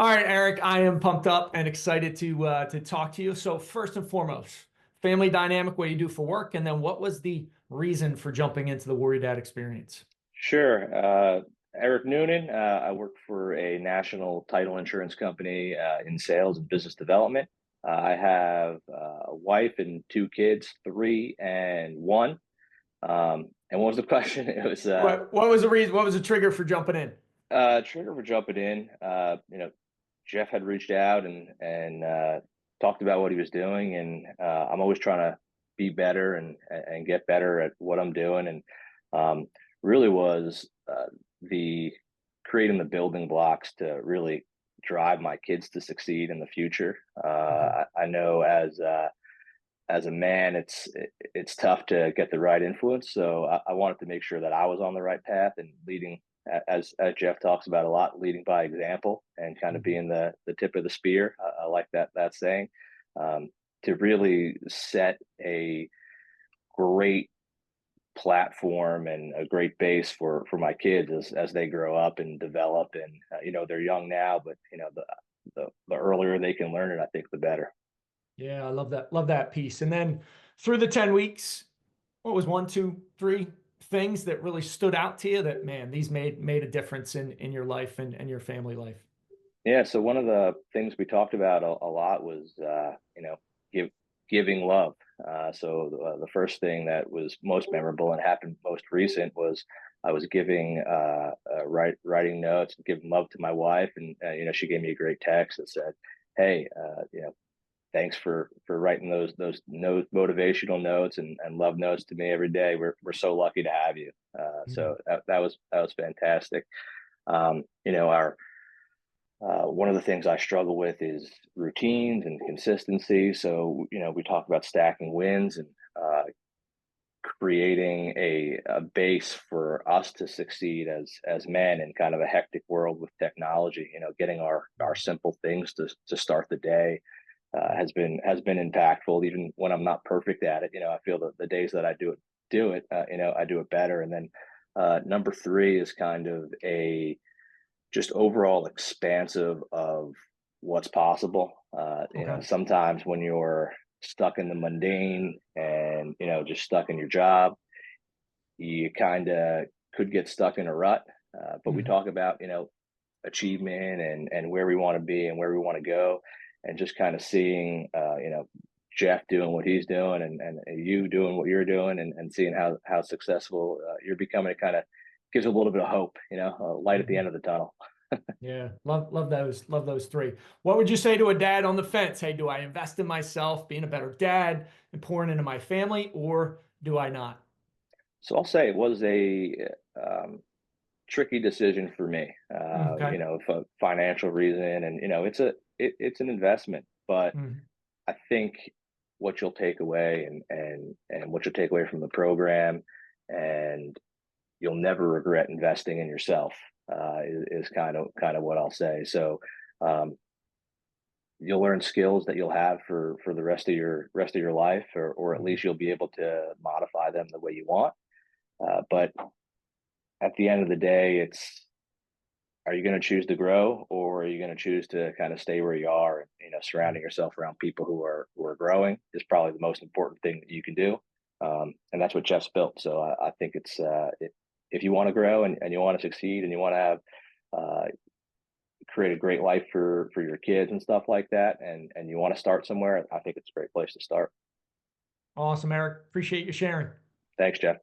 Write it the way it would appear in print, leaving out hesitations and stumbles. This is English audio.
All right, Eric, I am pumped up and excited to talk to you. So first and foremost, family dynamic, what you do for work, and then what was the reason for jumping into the Warrior Dad experience? Sure. Eric Noonan. I work for a national title insurance company in sales and business development. I have a wife and two kids, 3 and 1. And what was the question? It was What was the reason? What was the trigger for jumping in? trigger for jumping in. Jeff had reached out and talked about what he was doing, and I'm always trying to be better and get better at what I'm doing, and really was the creating the building blocks to really drive my kids to succeed in the future. Okay. I know as a man, it's tough to get the right influence, so I wanted to make sure that I was on the right path and leading as Jeff talks about a lot, leading by example and kind of Mhm. being the tip of the spear. I like that saying, um, to really set a great platform and a great base for my kids as they grow up and develop. And they're young now, but the earlier they can learn it, I think the better. Yeah, I love that. Love that piece. And then through the 10 weeks, what was one, two, three things that really stood out to you that, man, these made a difference in your life and your family life? Yeah, so one of the things we talked about a lot was give giving love. So the first thing that was most memorable and happened most recent was I was giving writing notes and giving love to my wife, and she gave me a great text that said, "Hey, thanks for writing those note motivational notes and love notes to me every day. We're so lucky to have you." Mhm. So that was fantastic. Our one of the things I struggle with is routines and consistency. So, we talk about stacking wins and creating a base for us to succeed as men in kind of a hectic world with technology. Getting our simple things to start the day has been impactful. Even when I'm not perfect at it, I feel that the days that I do it, I do it better. And then number three is kind of a just overall expansive of what's possible. Okay. Sometimes when you're stuck in the mundane and just stuck in your job, you kind of could get stuck in a rut. But we Mhm. talk about achievement and where we want to be and where we want to go, and just kind of seeing Jeff doing what he's doing and you doing what you're doing and seeing how successful you're becoming. It kind of gives a little bit of hope, a light at the Mhm. end of the tunnel. Yeah, love those three. What would you say to a dad on the fence? Hey, do I invest in myself, being a better dad and pouring into my family, or do I not? So I'll say it was a tricky decision for me. Okay. For financial reason, and it's an investment, but Mhm. I think what you'll take away and what you'll take away from the program, and you'll never regret investing in yourself. Is kind of what I'll say. So um, you'll learn skills that you'll have for the rest of your life, or at Mhm. least you'll be able to modify them the way you want. But at the end of the day, it's are you going to choose to grow, or are you going to choose to kind of stay where you are? And surrounding yourself around people who are growing is probably the most important thing that you can do. And that's what Jeff's built. So I think if you want to grow and you want to succeed and you want to have uh, create a great life for your kids and stuff like that, and you want to start somewhere, I think it's a great place to start. Awesome, Eric. Appreciate you sharing. Thanks, Jeff.